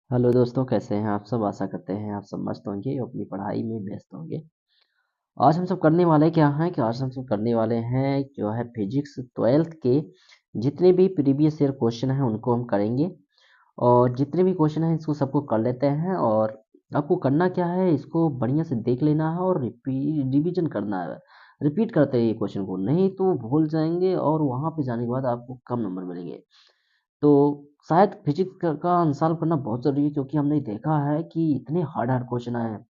Hello दोस्तों, कैसे हैं आप सब। आशा करते हैं आप सब मस्त होंगे और अपनी पढ़ाई में व्यस्त होंगे। आज हम सब करने वाले क्या हैं कि आज हम सब करने वाले हैं जो है फिजिक्स 12th के जितने भी प्रीवियस ईयर क्वेश्चन हैं उनको हम करेंगे। और जितने भी क्वेश्चन हैं इसको सबको कर लेते हैं। और आपको करना क्या है, इसको बढ़िया से देख लेना है और रिवीजन करना है। रिपीट करते हैं ये क्वेश्चन को, नहीं तो भूल जाएंगे और वहाँ पे जाने के बाद आपको कम नंबर मिलेंगे। तो शायद फिजिक्स का आंसर करना बहुत ज़रूरी है, क्योंकि हमने देखा है कि इतने हार्ड हार्ड क्वेश्चन आए हैं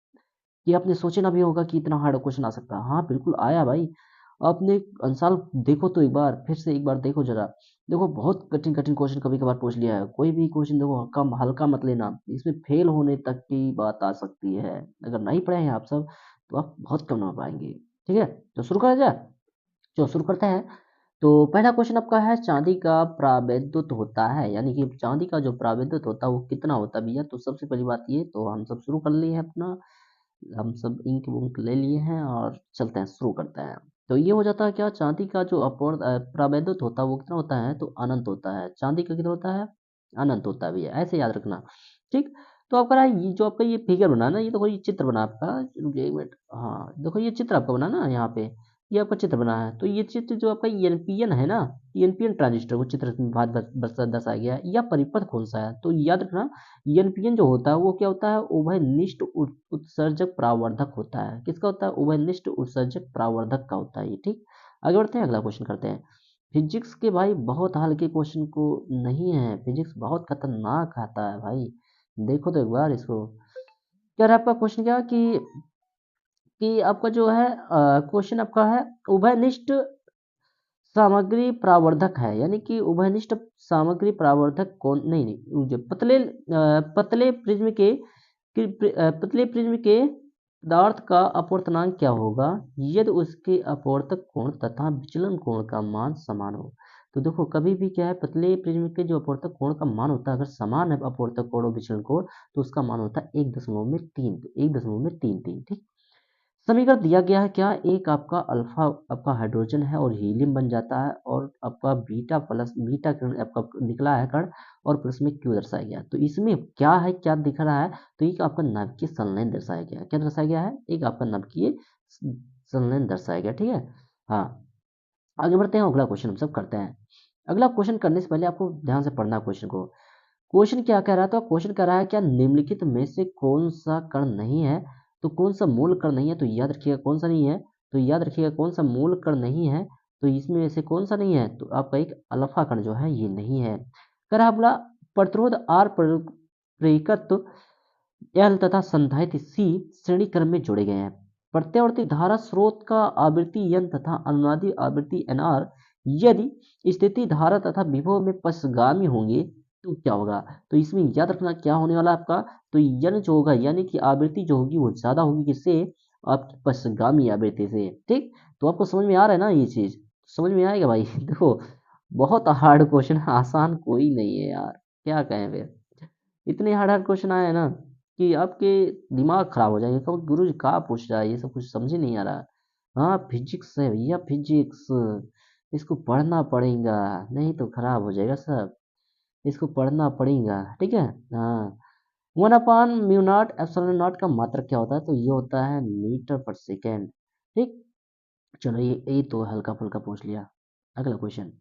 कि आपने सोचे ना भी होगा कि इतना हार्ड क्वेश्चन आ सकता है। हाँ बिल्कुल आया भाई। आपने आंसर देखो तो एक बार, फिर से एक बार देखो जरा। देखो बहुत कठिन कठिन क्वेश्चन कभी कभार पूछ लिया है। कोई भी क्वेश्चन देखो कम हल्का मत लेना, इसमें फेल होने तक की बात आ सकती है। अगर नहीं पढ़े हैं आप सब तो आप बहुत कम नंबर पाएंगे। ठीक है, तो शुरू करा जाए। चलो शुरू करते हैं। तो पहला क्वेश्चन आपका है, चांदी का प्रावैधुत होता है, यानी कि चांदी का जो प्रावैधुत होता है वो कितना होता है भैया। तो सबसे पहली बात ये, तो हम सब शुरू कर लिए हैं अपना, हम सब इंक बुंक ले लिए हैं और चलते हैं, शुरू करते हैं। तो ये हो जाता है क्या, चांदी का जो प्रावैधुत होता है वो कितना होता है, तो अनंत होता है। चांदी का कितना होता है, अनंत होता है भैया, ऐसे याद रखना। ठीक। तो आपका ये जो आपका ये फिगर बना ना, ये देखो ये चित्र बना आपका, रुकिए एक मिनट। हाँ देखो ये चित्र आपका बना ना यहाँ पे, ये आपका चित्र बना है। तो ये चित्र जो आपका एनपीएन है ना, एनपीएन ट्रांजिस्टर को चित्र में भाग दर्शाया गया है। या परिपथ कौन सा है, तो याद रखना एनपीएन जो होता है वो क्या होता है, उभयनिष्ठ उत्सर्जक परावर्धक होता है। किसका होता है, उभयनिष्ठ उत्सर्जक परावर्धक का होता है ये। ठीक। आगे बढ़ते हैं, अगला क्वेश्चन करते हैं। फिजिक्स के भाई बहुत हल्के क्वेश्चन को नहीं है, फिजिक्स बहुत खतरनाक आता है भाई। देखो तो एक बार इसको। क्या रहा आपका क्वेश्चन, क्या कि आपका जो है क्वेश्चन आपका है, उभयनिष्ठ सामग्री प्रावर्धक है, यानी कि उभयनिष्ठ सामग्री प्रावर्धक कौन, नहीं नहीं, जो पतले प्रिज्म के पदार्थ का अपवर्तनांक क्या होगा यदि उसके अपवर्तक कोण तथा विचलन कोण का मान समान हो। तो देखो कभी भी क्या है, पतले प्रिज्म के जो अपवर्तक कोण का मान होता है, अगर समान है अपवर्तक कोण और विचलन कोण, तो उसका मान होता है 1.3, तो 1.33। ठीक। समीकरण दिया गया है क्या, एक आपका अल्फा आपका हाइड्रोजन है और हीलियम बन जाता है, और आपका बीटा प्लस बीटा कण आपका निकला है कण, और प्लस में क्यू दर्शाया गया। तो इसमें क्या है, क्या दिख रहा है, तो एक आपका नाभिकीय संलयन दर्शाया गया है। क्या दर्शाया गया है, एक आपका नाभिकीय संलयन दर्शाया गया। ठीक है। हाँ, आगे बढ़ते हैं, अगला क्वेश्चन हम सब करते हैं। अगला क्वेश्चन करने से पहले आपको ध्यान से पढ़ना क्वेश्चन को। क्वेश्चन क्या कह रहा था, क्वेश्चन कह रहा है क्या निम्नलिखित में से कौन सा कण नहीं है, तो कौन सा मूल कण नहीं है, तो याद रखिएगा कौन सा नहीं है, तो याद रखिएगा कौन सा मूल कण नहीं है। तो इसमें से कौन सा नहीं है, तो आपका एक अल्फा कण जो है ये नहीं है। कह रहा बोला प्रतिरोध आर प्रेरकत्व एल तथा संधारित्र सी श्रेणी क्रम में जोड़े गए हैं। प्रत्यावर्ती धारा स्रोत का आवृत्ति एन तथा अनुनादी आवृत्ति एनआर यदि स्थिति धारा तथा विभव में पक्षगामी होंगे तो क्या होगा। तो इसमें याद रखना क्या होने वाला आपका, तो यन जो होगा यानी कि आवृत्ति जो होगी वो ज्यादा होगी, किससे, आपकी पक्षगामी आवृत्ति से। ठीक। तो आपको समझ में आ रहा है ना ये चीज, समझ में आएगा भाई। देखो बहुत हार्ड क्वेश्चन, आसान कोई नहीं है यार, क्या कहें फिर। इतने हार्ड हार्ड क्वेश्चन आए हैं ना कि आपके दिमाग खराब हो जाएंगे, कब गुरु जी कहाँ पूछ रहा है, ये सब कुछ समझ ही नहीं आ रहा। हाँ फिजिक्स है भैया, फिजिक्स, इसको पढ़ना पड़ेगा, नहीं तो खराब हो जाएगा सब, इसको पढ़ना पड़ेगा। ठीक है। हाँ, 1/म्यू नॉट एप्सिलॉन नॉट का मात्रक क्या होता है, तो ये होता है मीटर पर सेकेंड। ठीक। चलो ये तो हल्का फुल्का पूछ लिया। अगला क्वेश्चन,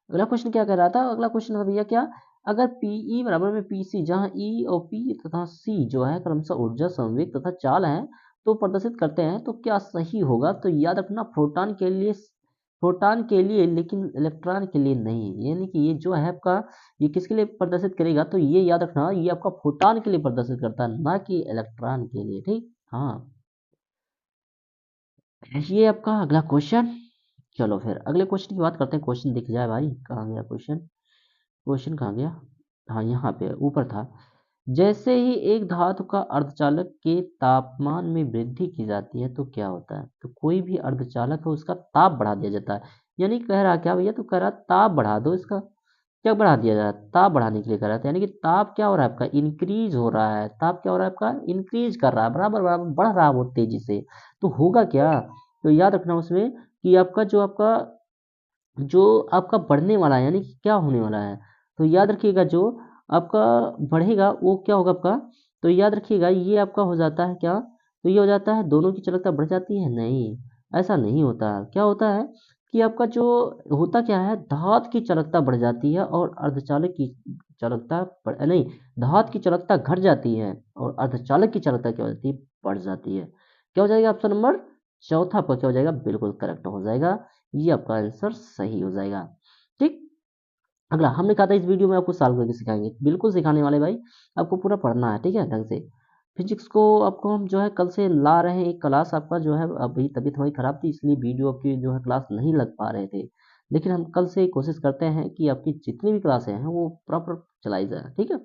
अगला क्वेश्चन क्या कह रहा था, अगला क्वेश्चन था भैया क्या, अगर पीई बराबर में पीसी, जहां ई और पी तथा सी जो है क्रमशः ऊर्जा संवेग तथा चाल है तो प्रदर्शित करते हैं, तो क्या सही होगा। तो याद रखना प्रोटॉन के लिए लेकिन इलेक्ट्रॉन के लिए नहीं, यानी कि ये जो है आपका, ये किसके लिए प्रदर्शित करेगा, तो ये याद रखना ये आपका फोटॉन के लिए प्रदर्शित करता है, ना कि इलेक्ट्रॉन के लिए। ठीक। हाँ, ये आपका अगला क्वेश्चन। चलो फिर अगले क्वेश्चन की बात करते हैं। क्वेश्चन दिख जाए भाई, कहाँ गया क्वेश्चन, क्वेश्चन कहाँ गया, हाँ यहाँ पे ऊपर था। जैसे ही एक धातु का अर्धचालक के तापमान में वृद्धि की जाती है तो क्या होता है, तो कोई भी अर्धचालक है उसका ताप बढ़ा दिया जाता है। यानी कह रहा क्या भैया, तो कह रहा ताप बढ़ा दो इसका। क्या बढ़ा दिया जाता है, ताप बढ़ाने के लिए कह रहा था, यानी कि ताप क्या हो रहा है आपका, इंक्रीज हो रहा है। ताप क्या हो रहा है आपका, इंक्रीज कर रहा है, बराबर बराबर बढ़ रहा है वो तेजी से। तो होगा क्या, तो याद रखना उसमें कि आपका जो आपका बढ़ने वाला है, यानी कि क्या होने वाला है, तो याद रखिएगा जो आपका बढ़ेगा वो क्या होगा आपका, तो याद रखिएगा ये आपका हो जाता है क्या, तो ये हो जाता है दोनों की चालकता बढ़ जाती है, नहीं ऐसा नहीं होता। क्या होता है कि आपका जो होता क्या है, धात की चालकता बढ़ जाती है और अर्धचालक की चालकता नहीं, धात की चालकता घट जाती है और अर्धचालक की चालकता क्या हो जाती है, बढ़ जाती है। क्या हो जाएगा ऑप्शन नंबर चौथा आपका क्या हो जाएगा, बिल्कुल करेक्ट हो जाएगा, ये आपका आंसर सही हो जाएगा। ठीक, अगला हमने कहा था इस वीडियो में आपको सॉल्व करके सिखाएंगे, बिल्कुल सिखाने वाले भाई, आपको पूरा पढ़ना है, ठीक है ढंग से। फिजिक्स को आपको हम जो है कल से ला रहे हैं, एक क्लास आपका जो है अभी तबीयत हमारी खराब थी इसलिए वीडियो आपकी जो है क्लास नहीं लग पा रहे थे, लेकिन हम कल से कोशिश करते हैं कि आपकी जितनी भी क्लासें हैं वो प्रॉपर चलाई जाए, ठीक है।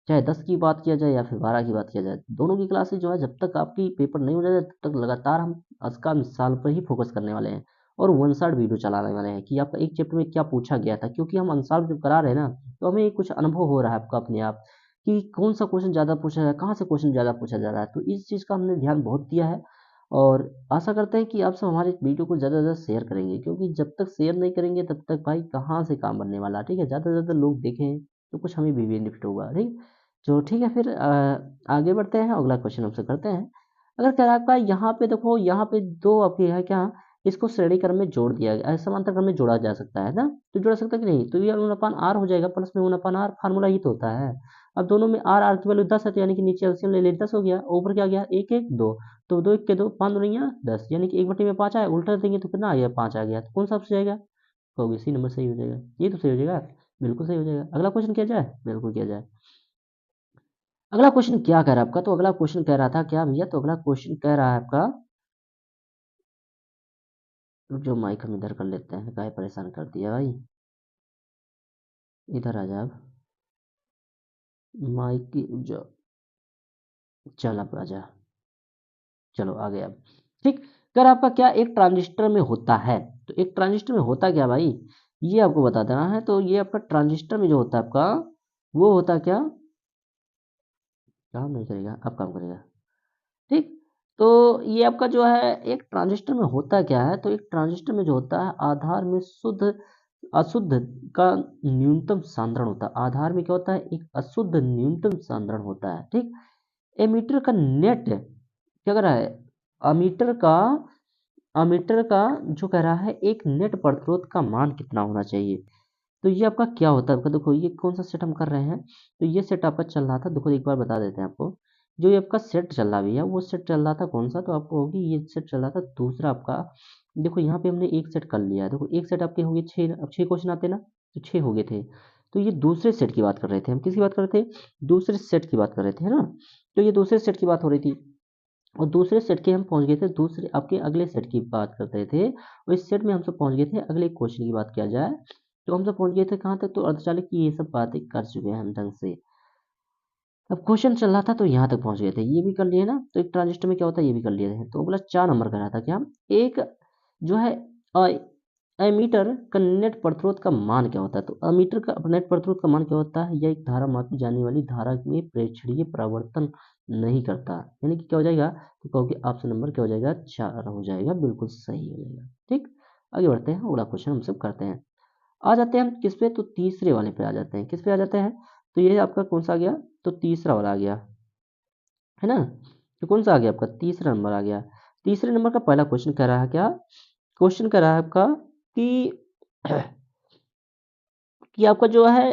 चाहे 10 की बात किया जाए या फिर 12 की बात किया जाए, दोनों की क्लासेस जो है जब तक आपकी पेपर नहीं हो जाए तब तक लगातार हम आज का मिसाल पर ही फोकस करने वाले हैं और वन साइड वीडियो चलाने वाले हैं कि आपका एक चैप्टर में क्या पूछा गया था, क्योंकि हम अनसॉल्व जब करा रहे हैं ना तो हमें कुछ अनुभव हो रहा है आपका अपने आप कि कौन सा क्वेश्चन ज़्यादा पूछा जा रहा है, कहाँ से क्वेश्चन ज़्यादा पूछा जा रहा है, तो इस चीज़ का हमने ध्यान बहुत दिया है। और आशा करते हैं कि आप सब हमारे वीडियो को ज़्यादा से ज़्यादा शेयर करेंगे, क्योंकि जब तक शेयर नहीं करेंगे तब तक भाई कहाँ से काम बनने वाला, ठीक है। ज़्यादा से ज़्यादा लोग देखें तो कुछ हमें भी बेनिफिट होगा, ठीक। तो ठीक है फिर आगे बढ़ते हैं, अगला क्वेश्चन हमसे करते हैं। अगर क्या आपका यहाँ पे देखो, यहाँ पे दो आपके है क्या, इसको श्रेणी क्रम में जोड़ दिया गया, समांतर क्रम में जोड़ा जा सकता है ना, तो जोड़ा सकता है कि नहीं, तो ये 1/r हो जाएगा, प्लस में 1/r फार्मूला ही तो होता है। अब दोनों में आर की वैल्यू 10 है, तो यानी कि नीचे एलसीएम ले ले 10 हो गया, ऊपर क्या गया 1 1 2, तो 2 1 के 2 5 दूनी 10, यानी कि 1/5 आया, उल्टा देंगे तो कितना आ गया 5 आ गया, तो कौन सा आपसे जाएगा, तो सी नंबर सही हो जाएगा, ये तो सही हो जाएगा, बिल्कुल सही हो जाएगा। अगला क्वेश्चन किया जाए, बिल्कुल किया जाए। अगला क्वेश्चन क्या कह रहा है आपका, तो अगला क्वेश्चन कह रहा था क्या भैया, तो अगला क्वेश्चन कह रहा है आपका, जो माइक हम इधर कर लेते हैं, काहे परेशान कर दिया भाई, इधर आ जा अब, माइक की जो, चल अब आ जा, चलो आ गया अब। ठीक, अगर आपका क्या एक ट्रांजिस्टर में होता है, तो एक ट्रांजिस्टर में होता क्या भाई, ये आपको बता देना है। तो ये आपका ट्रांजिस्टर में जो होता है आपका, वो होता क्या, काम नहीं करेगा, अब काम करेगा। ठीक, तो ये आपका जो है एक ट्रांजिस्टर में होता क्या है, तो एक ट्रांजिस्टर में जो होता है आधार में शुद्ध अशुद्ध का न्यूनतम सांद्रण होता है, आधार में क्या होता है, एक अशुद्ध न्यूनतम सांद्रण होता है, ठीक। एमीटर का नेट क्या कर रहा है, अमीटर का अमीटर का जो कह रहा है एक नेट प्रतिरोध का मान कितना होना चाहिए, तो ये आपका क्या होता है आपका, देखो ये कौन सा सेट हम कर रहे हैं, तो ये सेट आपका चल रहा था, देखो एक बार बता देते हैं आपको, जो ये आपका सेट चल रहा भैया वो सेट चल रहा था कौन सा, तो आपको होगी ये सेट चल रहा था दूसरा आपका, देखो यहाँ पे हमने एक सेट कर लिया है, देखो एक सेट आपके हो गए 6, अब 6 क्वेश्चन आते ना, तो 6 हो गए थे, तो ये दूसरे सेट की बात कर रहे थे हम, किसकी बात कर रहे थे, दूसरे सेट की बात कर रहे थे, है ना। तो ये दूसरे सेट की बात हो रही थी और दूसरे सेट के हम पहुंच गए थे दूसरे आपके अगले सेट की बात कर रहे थे, और इस सेट में हम सब पहुंच गए थे अगले क्वेश्चन की बात किया जाए, तो हम सब पहुंच गए थे कहाँ तक, तो अर्धचालक की ये सब बातें कर चुके हैं हम ढंग से। अब क्वेश्चन चल रहा था तो यहाँ तक पहुंच गए थे, ये भी कर लिए ना, तो एक ट्रांजिस्टर में क्या होता है ये भी कर लिए थे, तो अगला 4 नंबर का रहा था क्या, एक जो है एमीटर का नेट प्रतिरोध का मान क्या होता है, तो अमीटर का नेट प्रतिरोध का मान क्या होता है, यह एक धारा मापी जाने वाली धारा में प्रेक्षणीय परिवर्तन नहीं करता, यानी कि क्या हो जाएगा, तो कहोगे ऑप्शन नंबर क्या हो जाएगा 4 हो जाएगा, बिल्कुल सही हो जाएगा। ठीक, आगे बढ़ते हैं, अगला क्वेश्चन हम सब करते हैं। आ जाते हैं हम किस पे, तो तीसरे वाले पे आ जाते हैं, किस पे आ जाते हैं, तो ये आपका कौन सा आ गया, तो तीसरा वाला आ गया, है ना। तो कौन सा आ गया आपका, तीसरा नंबर आ गया। तीसरे नंबर का पहला क्वेश्चन कह रहा है क्या, क्वेश्चन कह रहा है आपका कि कि आपका जो है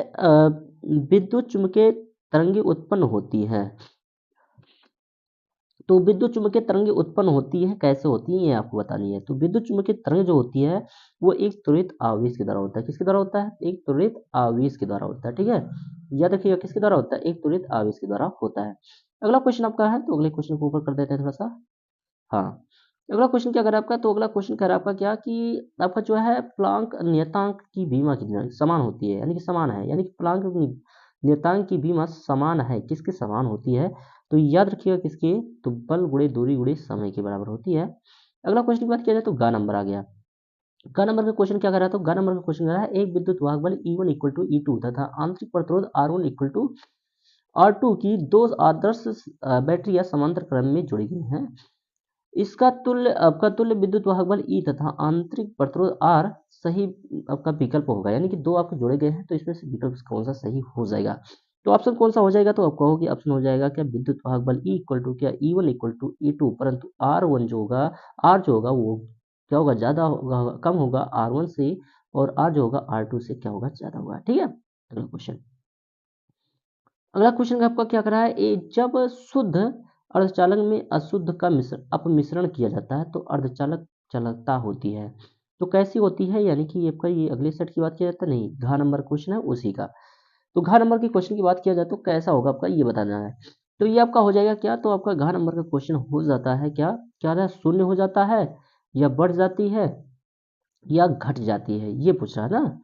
विद्युत चुम्बकीय तरंगे उत्पन्न होती हैं, तो विद्युत चुम्बकीय तरंगे उत्पन्न होती है, कैसे होती है ये आपको बतानी है। तो विद्युत चुम्बकीय तरंग जो होती है वो एक त्वरित आवेश के द्वारा होता है, किसके द्वारा होता है, एक त्वरित आवेश के द्वारा होता है, ठीक है। याद रखिएगा किसके द्वारा होता है, एक त्वरित आवेश के द्वारा होता है। अगला क्वेश्चन आपका है, तो अगले क्वेश्चन को ऊपर कर देते हैं थोड़ा सा। हाँ, अगला क्वेश्चन क्या कर रहा है आपका, तो अगला क्वेश्चन कह रहा है आपका क्या कि आपका जो है प्लांक नियतांक की बीमा कितनी समान होती है, यानी कि समान है, यानी कि प्लांक नियतांक की बीमा समान है, किसके समान होती है, तो याद रखिएगा किसके, तो बल गुणे दूरी गुणे समय के बराबर होती है। अगला क्वेश्चन की बात किया जाए तो गा नंबर आ गया, गा नंबर का क्वेश्चन क्या कर रहा है, तो गा नंबर का क्वेश्चन कर रहा है एक विद्युत वाहक बल E1 इक्वल टू E2 तथा आंतरिक प्रतिरोध R1 इक्वल टू R2 की दो आदर्श बैटरियां समांतर क्रम में जुड़ी गई हैं, इसका तुल्य आपका तुल्य विद्युत वाहक बल E तथा आंतरिक प्रतिरोध R सही आपका विकल्प होगा, यानी कि दो आपके जोड़े गए हैं तो इसमें से विकल्प कौन सा सही हो जाएगा। तो ऑप्शन कौन सा हो जाएगा, तो आप कहोगे ऑप्शन हो जाएगा क्या, विद्युत वाहक बल E इक्वल टू क्या, E1 इक्वल टू E2, परंतु R1 जो होगा, R जो होगा वो क्या होगा, ज़्यादा होगा, कम होगा R1 से, और R जो होगा R2 से क्या होगा, ज़्यादा होगा। ठीक है, अगला क्वेश्चन। अगला क्वेश्चन का आपका क्या करा है, जब शुद्ध अर्धचालक में अशुद्ध का अपमिश्रण किया जाता है तो अर्धचालक चालकता होती है। तो कैसी होती है, यानी कि आपका ये अगले सेट की बात किया जाता है, नहीं, घ नंबर क्वेश्चन है उसी का। तो घ नंबर की क्वेश्चन की बात किया जाए तो कैसा होगा आपका, ये बताना है। तो ये आपका हो जाएगा क्या, तो आपका घ नंबर का क्वेश्चन हो जाता है क्या, क्या शून्य हो जाता है, या बढ़ जाती है, या घट जाती है, ये पूछ रहा है ना।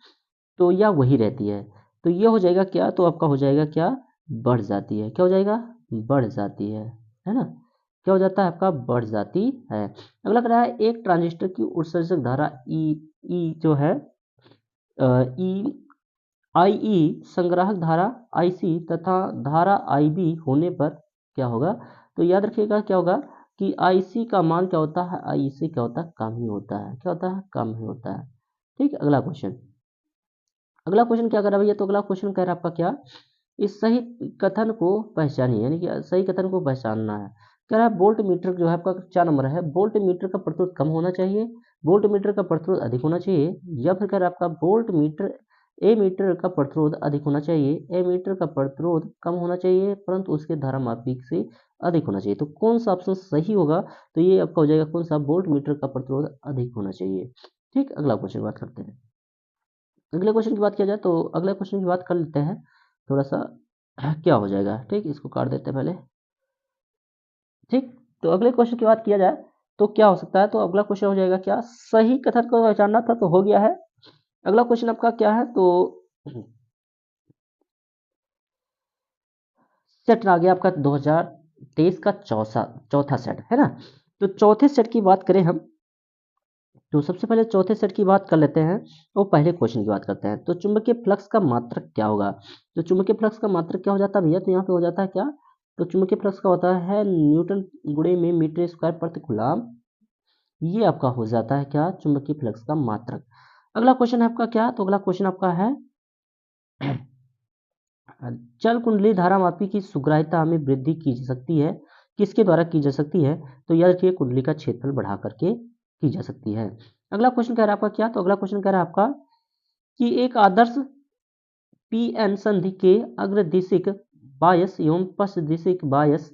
तो या वही रहती है, तो ये हो जाएगा क्या, तो आपका हो जाएगा क्या, बढ़ जाती है। क्या हो जाएगा, बढ़ जाती है ना। क्या हो जाता है आपका, बढ़ जाती है। अगला कह रहा है, एक ट्रांजिस्टर की उत्सर्जक धारा ई जो है, ई आई ई संग्राहक धारा आई सी तथा धारा आई बी होने पर क्या होगा। तो याद रखिएगा क्या होगा कि आई सी का मान क्या होता है, आई सी क्या होता है, कम ही होता है। क्या होता है, कम ही होता है। ठीक, अगला क्वेश्चन। अगला क्वेश्चन क्या कर रहा है भैया, तो अगला क्वेश्चन कह रहा है आपका क्या, इस सही कथन को पहचानिए, यानी कि सही कथन को पहचानना है। कह रहा है वोल्ट मीटर जो है आपका 4 नंबर है, वोल्ट मीटर का प्रतिरोध कम होना चाहिए, वोल्ट मीटर का प्रतिरोध अधिक होना चाहिए, या फिर कह रहा है आपका वोल्ट मीटर ए मीटर का प्रतिरोध अधिक होना चाहिए, ए मीटर का प्रतिरोध कम होना चाहिए परंतु उसके धारा मापिक से अधिक होना चाहिए। तो कौन सा ऑप्शन सही होगा, तो ये आपका हो जाएगा कौन सा, वोल्ट मीटर का प्रतिरोध अधिक होना चाहिए। ठीक, अगला क्वेश्चन बात करते हैं। अगले क्वेश्चन की बात किया जाए तो अगले क्वेश्चन की बात कर लेते हैं थोड़ा सा, क्या हो जाएगा। ठीक, इसको काट देते हैं पहले। ठीक, तो अगले क्वेश्चन की बात किया जाए तो क्या हो सकता है, तो अगला क्वेश्चन हो जाएगा क्या, सही कथन को पहचानना था, तो हो गया है। अगला क्वेश्चन आपका क्या है, तो सेट आ गया आपका 2023 का चौथा सेट है ना। तो चौथे सेट की बात करें हम, तो सबसे पहले चौथे सेट की बात कर लेते हैं और पहले क्वेश्चन की बात करते हैं। तो चुंबकीय फ्लक्स का मात्रक क्या होगा, तो चुंबकीय फ्लक्स का मात्रक क्या हो जाता है भैया, तो यहाँ पे हो जाता है क्या, तो चुंबकीय फ्लक्स का होता है न्यूटन गुणे में मीटर स्क्वायर प्रति कूलम। ये आपका हो जाता है क्या, चुंबकीय फ्लक्स का मात्रक। अगला क्वेश्चन है आपका क्या, तो अगला क्वेश्चन आपका है चल कुंडली धारामापी की सुग्राह्यता में वृद्धि की जा सकती है, किसके द्वारा की जा सकती है, तो याद रखिए कुंडली का क्षेत्रफल बढ़ा करके की जा सकती है। अगला क्वेश्चन कह रहा है आपका क्या, तो अगला क्वेश्चन कह रहा है आपका कि एक आदर्श पी एन संधि के अग्रदिशिक बायस एवं पश्चदिशिक बायस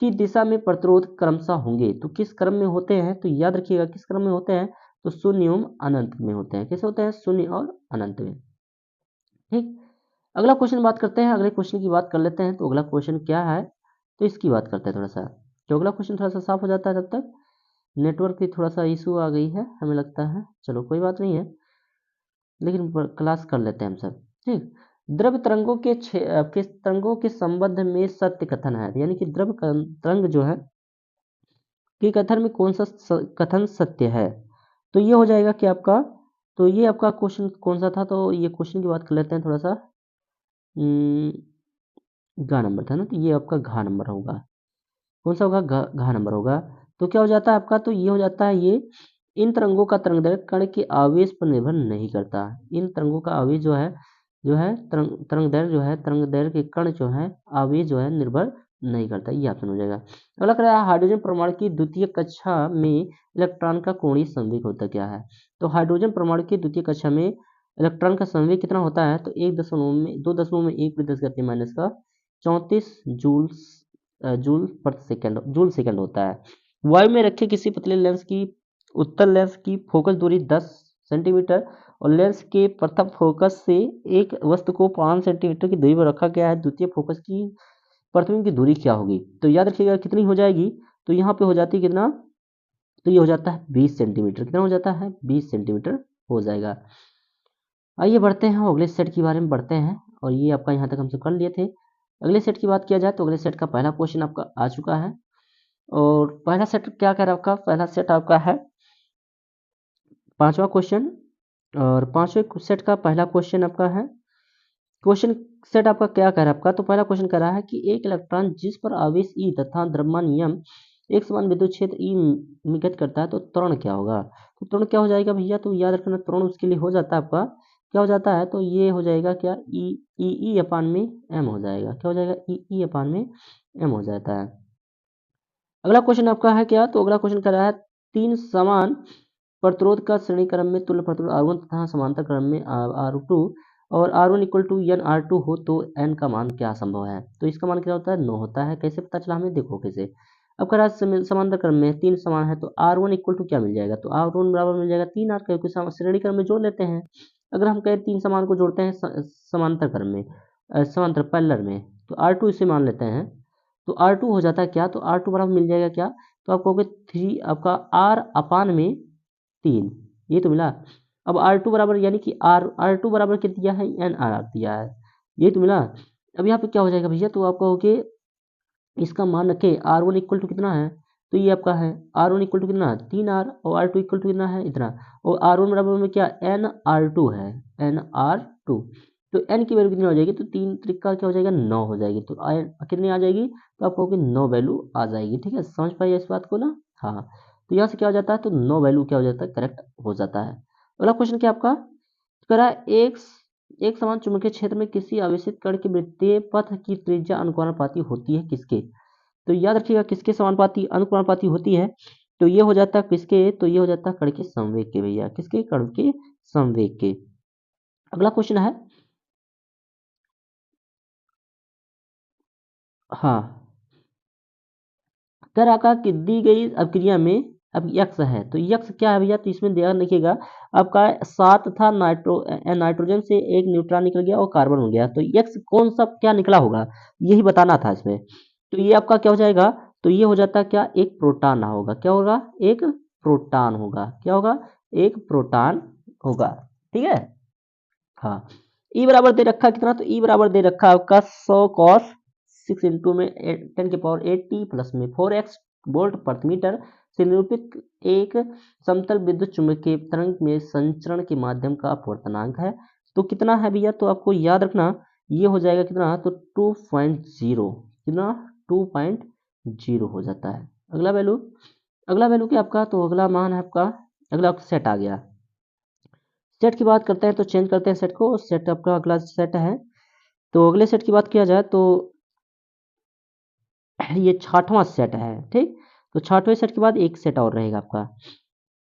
की दिशा में प्रतिरोध क्रमशः होंगे, तो किस क्रम में होते हैं, तो याद रखिएगा किस क्रम में होते हैं, तो शून्य एवं अनंत में होते हैं। कैसे होते हैं, शून्य और अनंत में। ठीक, अगला क्वेश्चन बात करते हैं, अगले क्वेश्चन की बात कर लेते हैं। तो अगला क्वेश्चन क्या है, तो इसकी बात करते हैं थोड़ा सा, तो अगला क्वेश्चन थोड़ा सा साफ हो जाता है तब तक। नेटवर्क की थोड़ा सा इशू आ गई है हमें लगता है, चलो कोई बात नहीं है, लेकिन क्लास कर लेते हैं हम सब। ठीक, द्रव तरंगों के तरंगों के संबंध में सत्य कथन है, यानी कि तरंग जो है कि कथन में कौन सा कथन सत्य है, तो ये हो जाएगा कि आपका, तो ये आपका क्वेश्चन कौन सा था, तो ये क्वेश्चन की बात कर लेते हैं थोड़ा सा। घा नंबर था ना, तो ये आपका घा नंबर होगा। कौन सा होगा, घा नंबर होगा। तो क्या हो जाता है आपका, तो ये हो जाता है, ये इन तरंगों का तरंग दैर्घ्य कण के आवेश पर निर्भर नहीं करता। इन तरंगों का आवेश जो है तरंग दैर्घ्य जो है, तरंग दैर्घ्य के कण जो है आवेश जो है निर्भर नहीं करता। ये ऑप्शन हो जाएगा। अगला कह रहा है हाइड्रोजन परमाणु की द्वितीय कक्षा में इलेक्ट्रॉन का कोणीय संवेग होता क्या है, तो हाइड्रोजन परमाणु की द्वितीय कक्षा में इलेक्ट्रॉन का संवेग कितना होता है, तो 2.1 जूल प्रति सेकंड, जूल सेकंड होता है। वायु में रखे किसी पतले लेंस की उत्तल लेंस की फोकस दूरी 10 सेंटीमीटर और लेंस के प्रथम फोकस से एक वस्तु को 5 सेंटीमीटर की दूरी पर रखा गया है, द्वितीय फोकस की प्रथम की दूरी क्या होगी, तो याद रखिएगा कितनी हो जाएगी, तो यहाँ पे हो जाती है कितना, तो ये हो जाता है 20 सेंटीमीटर। कितना हो जाता है, 20 सेंटीमीटर हो जाएगा। आइए बढ़ते हैं अगले सेट के बारे में बढ़ते हैं, और ये आपका यहाँ तक हम सब कर लिए थे। अगले सेट की बात किया जाए तो अगले सेट का पहला क्वेश्चन आपका आ चुका है, और पहला सेट क्या कह रहा है आपका, पहला सेट आपका है पांचवा क्वेश्चन, और पांचवें सेट का पहला क्वेश्चन आपका है, क्वेश्चन सेट आपका क्या कह रहा है आपका, तो पहला क्वेश्चन कह रहा है कि एक इलेक्ट्रॉन जिस पर आवेश ई तथा द्रव्यमान यम एक समान विद्युत क्षेत्र ई में गति करता है तो त्वरण क्या होगा, तो त्वरण क्या हो जाएगा भैया, तो याद रखना त्वरण उसके लिए हो जाता है आपका क्या हो जाता है, तो ये हो जाएगा क्या, ई ई ई अपान में एम हो जाएगा। क्या हो जाएगा, ई ई अपान में एम हो जाता है। अगला क्वेश्चन आपका है क्या, तो अगला क्वेश्चन कर रहा है तीन समान प्रतिरोध का श्रेणी क्रम में तुल्य प्रतिरोध R1 तथा समांतर क्रम में R2 और R1 equal to N R2 हो तो n का मान क्या संभव है। तो इसका मान क्या होता है, 9 होता है। कैसे पता चला हमें, देखो कैसे। अब कह रहा है समांतर क्रम में तीन समान है तो R1 इक्वल टू क्या मिल जाएगा, तो R1 बराबर मिल जाएगा 3R, क्योंकि श्रेणी क्रम में जोड़ लेते हैं। अगर हम कहें तीन समान को जोड़ते हैं समांतर क्रम में, समांतर पैरेलल में, तो R2 इसे मान लेते हैं, तो R2 हो जाता है क्या, तो R2 बराबर मिल जाएगा क्या, तो आप कहोगे 3 आपका R अपान में 3, ये तो मिला। अब R2 बराबर यानी कि R2 बराबर क्या दिया है, एन आर दिया है, ये तो मिला। अब यहाँ पे क्या हो जाएगा भैया, तो आप कहोगे इसका मान रखे R1 इक्वल टू कितना है, तो ये आपका है R1 इक्वल टू कितना, 3R, और R2 इक्वल टू कितना है, इतना, और R1 बराबर में क्या, NR2 है, NR2। तो n की वैल्यू कितनी हो जाएगी, तो 3 त्रिका क्या हो जाएगा, 9 हो जाएगी। तो कितनी आ जाएगी, तो आप कहोगे 9 वैल्यू आ जाएगी। ठीक है, समझ पाइए इस बात को ना। हाँ, तो यहाँ से क्या हो जाता है, तो 9 वैल्यू क्या हो जाता है, करेक्ट हो जाता है। अगला क्वेश्चन क्या आपका करा, एक समान चुंबकीय क्षेत्र में किसी आवेशित कण के वृत्तीय पथ की त्रिज्या अनुपाती होती है किसके। तो याद रखिएगा किसके समानुपाती, अनुपाती होती है, तो ये हो जाता है किसके, तो ये हो जाता है कण के संवेग के भैया, किसके, कण के संवेग के। अगला क्वेश्चन है, हाँ, कर आकार की दी गई अभिक्रिया में अब यक्स है, तो यक्स क्या है भैया, तो इसमें ध्यान रखिएगा आपका 7 था, नाइट्रोजन से एक न्यूट्रॉन निकल गया और कार्बन हो गया, तो यक्स कौन सा क्या निकला होगा, यही बताना था इसमें। तो ये आपका क्या हो जाएगा, तो ये हो जाता है क्या, एक प्रोटॉन होगा। क्या होगा, एक प्रोटॉन होगा। क्या होगा, एक प्रोटॉन होगा। ठीक है, हाँ। ई बराबर दे रखा कितना, तो ई बराबर दे रखा आपका 100 कॉस 6 इंटू में 10 के पावर 80 प्लस में 4x वोल्ट प्रति मीटर से निरूपित एक समतल विद्युत चुम्बकीय तरंग में संचरण के माध्यम का अपवर्तनांक है। तो कितना है भैया, तो आपको याद रखना ये हो जाएगा कितना, तो 2.0, कितना, 2.0 हो जाता है। अगला वैल्यू क्या आपका, तो अगला मान है आपका, अगला सेट आ गया। सेट की बात करते हैं तो चेंज करते हैं सेट को, सेट आपका अगला सेट है। तो अगले सेट की बात किया जाए तो ये 6वां सेट है। ठीक, तो 6वें सेट के बाद एक सेट और रहेगा आपका।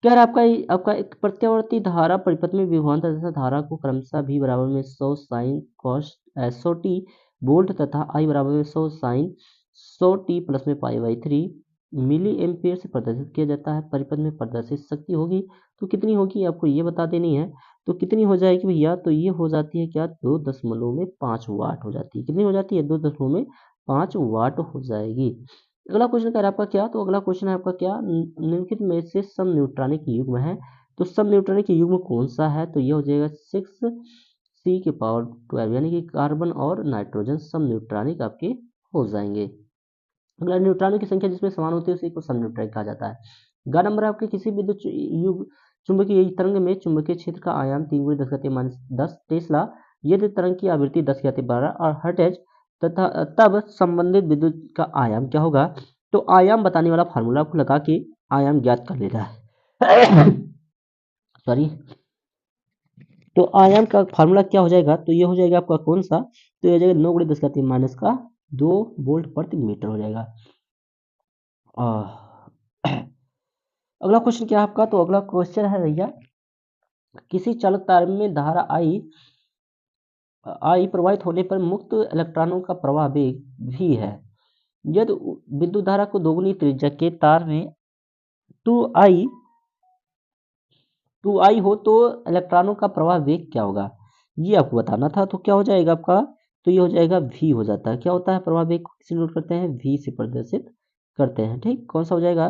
क्या है आपका एक प्रत्यावर्ती धारा परिपथ में विभवांतर तथा धारा को क्रमशः v बराबर में 100 साइन कॉस 100 टी वोल्ट तथा I बराबर में 100 साइन 100 टी प्लस में पाई बाई 3 मिली एम्पियर से प्रदर्शित किया जाता है। परिपथ में प्रदर्शित शक्ति होगी तो कितनी होगी, आपको ये बता देनी है। तो कितनी हो जाएगी भैया, तो ये हो जाती है क्या, 2.5 वाट हो जाती है। कितनी हो जाती है, 2.5 वाट हो जाएगी। अगला क्वेश्चन कह रहा है आपका क्या, तो अगला क्वेश्चन है आपका क्या, निम्नलिखित में से सम न्यूट्रॉनिक युग्म है, तो सम न्यूट्रॉनिक युग्म कौन सा है, तो ये हो जाएगा 6 की पावर 12, यानी कि कार्बन और नाइट्रोजन सम न्यूट्रॉनिक आपके हो जाएंगे। अगला न्यूट्रॉनों की संख्या जिसमें समान होती है उसी को सम न्यूट्रॉनिक कहा जाता है। ग नंबर आपके किसी विद्युत चुंबकीय तरंग में चुंबकीय क्षेत्र का आयाम 3 × 10⁻10 टेस्ला, यदि तरंग की आवृत्ति 10⁻12 और हर्ट्ज तथा तब संबंधित विद्युत का आयाम क्या होगा। तो आयाम बताने वाला फार्मूला आपको लगा के आयाम ज्ञात कर लेना है। सॉरी, तो आयाम का फार्मूला क्या हो जाएगा, तो ये हो जाएगा आपका कौन सा, तो ये हो जाएगा 9 × 10⁻2 वोल्ट प्रति मीटर हो जाएगा। अगला क्वेश्चन क्या है आपका, तो अगला क्वेश्चन है भैया, किसी चालक तार में धारा आई प्रवाहित होने पर मुक्त इलेक्ट्रॉनों का प्रवाह वेग भी है। यदि विद्युत धारा को दोगुनी त्रिज्या के तार में 2I हो तो इलेक्ट्रॉनों का प्रवाह वेग क्या होगा, ये आपको बताना था। तो क्या हो जाएगा आपका, तो ये हो जाएगा v हो जाता है। क्या होता है, प्रवाह वेग को किससे नोट करते हैं, v से प्रदर्शित करते हैं। ठीक, कौन सा हो जाएगा,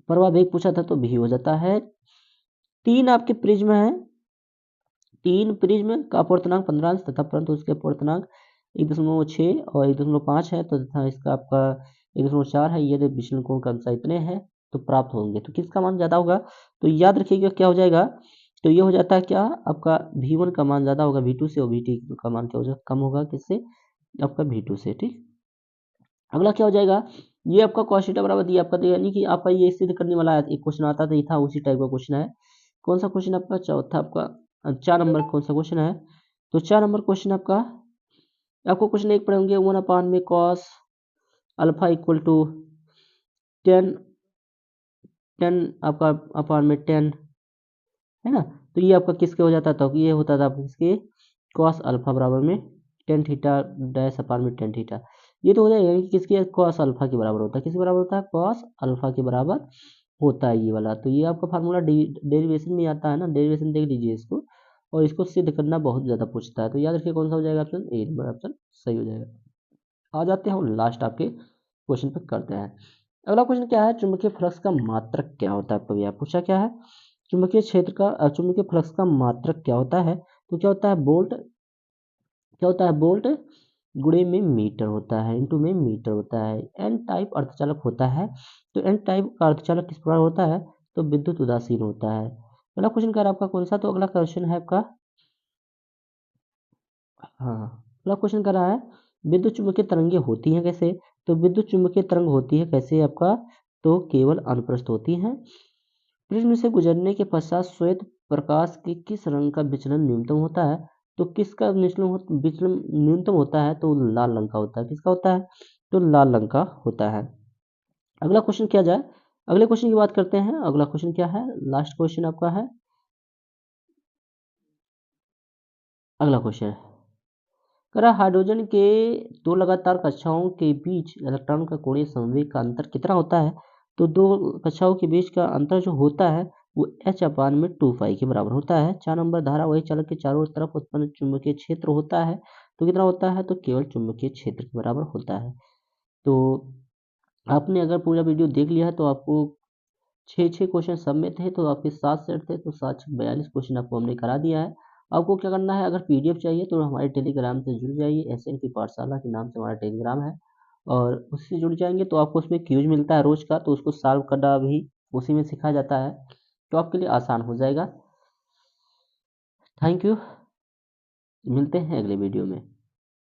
प्रवाह वेग पूछा था तो v हो जाता है। 3 आपके प्रिज्म है, 3 प्रिज्म का अपवर्तनांक 15 अंश तथा परंतु उसके अपवर्तनांक 1.6 और 1.5 है, तो तथा इसका आपका 1.4 है। यदि विचलन कोण का अंश इतने हैं तो प्राप्त होंगे, तो किसका मान ज्यादा होगा, तो याद रखिएगा क्या हो जाएगा, तो ये हो जाता है क्या आपका v1 का मान ज्यादा होगा v2 से, और v2 का मान क्या हो जाएगा, कम होगा किससे, आपका v2 से। ठीक, अगला क्या हो जाएगा, ये आपका cos थीटा बराबर दिया आपका, यानी कि आपका ये सिद्ध करने वाला एक क्वेश्चन आता था, ये था उसी टाइप का क्वेश्चन है। कौन सा क्वेश्चन आपका, चौथा आपका 4 नंबर कौन सा क्वेश्चन है? तो 4 नंबर क्वेश्चन आपको क्वेश्चन एक पढ़े होंगे, 1/में कॉस अल्फा इक्वल टू 10 10 आपका अपान में 10 है ना। तो ये आपका किसके हो जाता था? ये होता था आपका किसके? कॉस अल्फा बराबर में 10 थीटा डैश अपान में 10 थीटा। ये तो हो जाएगा कि किसके? कॉस अल्फा के बराबर होता है। किसके बराबर होता है? कॉस अल्फा के बराबर होता है ये वाला। तो ये आपका फार्मूला डेरिवेशन में आता है ना, डेरिवेशन देख लीजिए इसको, और इसको सिद्ध करना बहुत ज़्यादा पूछता है। तो याद रखिए कौन सा हो जाएगा ऑप्शन ए नंबर ऑप्शन सही हो जाएगा। आ जाते हैं और लास्ट आपके क्वेश्चन पे करते हैं। अगला क्वेश्चन क्या है? चुंबकीय फ्लक्स का मात्रक क्या होता है? आपको भैया पूछा क्या है? चुंबकीय क्षेत्र का चुंबकीय फ्लक्स का मात्रक क्या होता है? तो क्या होता है? बोल्ट, क्या होता है? बोल्ट गुणे में मीटर होता है, इंटू में मीटर होता है। एन टाइप अर्धचालक होता है। तो एन टाइप का अर्धचालक किस प्रकार होता है? तो विद्युत उदासीन होता है। अगला क्वेश्चन क्या है आपका कौन सा? तो अगला क्वेश्चन है आपका, हाँ, अगला क्वेश्चन कर रहा है विद्युत चुम्बकीय तरंगे होती हैं कैसे? तो विद्युत चुम्बकीय तरंग होती है कैसे आपका? तो केवल अनुप्रस्थ होती हैं। प्रिज्म से गुजरने के पश्चात श्वेत प्रकाश के किस रंग का विचलन न्यूनतम होता है? तो किसका विचलन न्यूनतम होता है? तो लाल रंग का होता है। किसका होता है? तो लाल रंग का होता है। अगला क्वेश्चन क्या जाए? अगले क्वेश्चन की बात करते हैं। अगला क्वेश्चन क्या है? लास्ट क्वेश्चन आपका है अगला क्वेश्चन, करा हाइड्रोजन के दो लगातार कक्षाओं के बीच इलेक्ट्रॉन का कोणीय संवेग का अंतर कितना होता है? तो दो कक्षाओं के बीच का अंतर जो होता है वो h अपान में 2 पाई के बराबर होता है। 4 नंबर, धारा वही चालक के चारों तरफ उत्पन्न चुंबकीय क्षेत्र होता है। तो कितना होता है? तो केवल चुंबकीय क्षेत्र के बराबर होता है। तो आपने अगर पूरा वीडियो देख लिया है तो आपको 6 क्वेश्चन सब में थे, तो आपके 7 सेट थे, तो 7 42 क्वेश्चन आपको हमने करा दिया है। आपको क्या करना है? अगर पीडीएफ चाहिए तो हमारे टेलीग्राम से जुड़ जाइए। एसएन की पाठशाला के नाम से हमारा टेलीग्राम है, और उससे जुड़ जाएंगे तो आपको उसमें क्यूज मिलता है रोज का, तो उसको सॉल्व करना भी उसी में सिखाया जाता है, तो आपके लिए आसान हो जाएगा। थैंक यू, मिलते हैं अगले वीडियो में।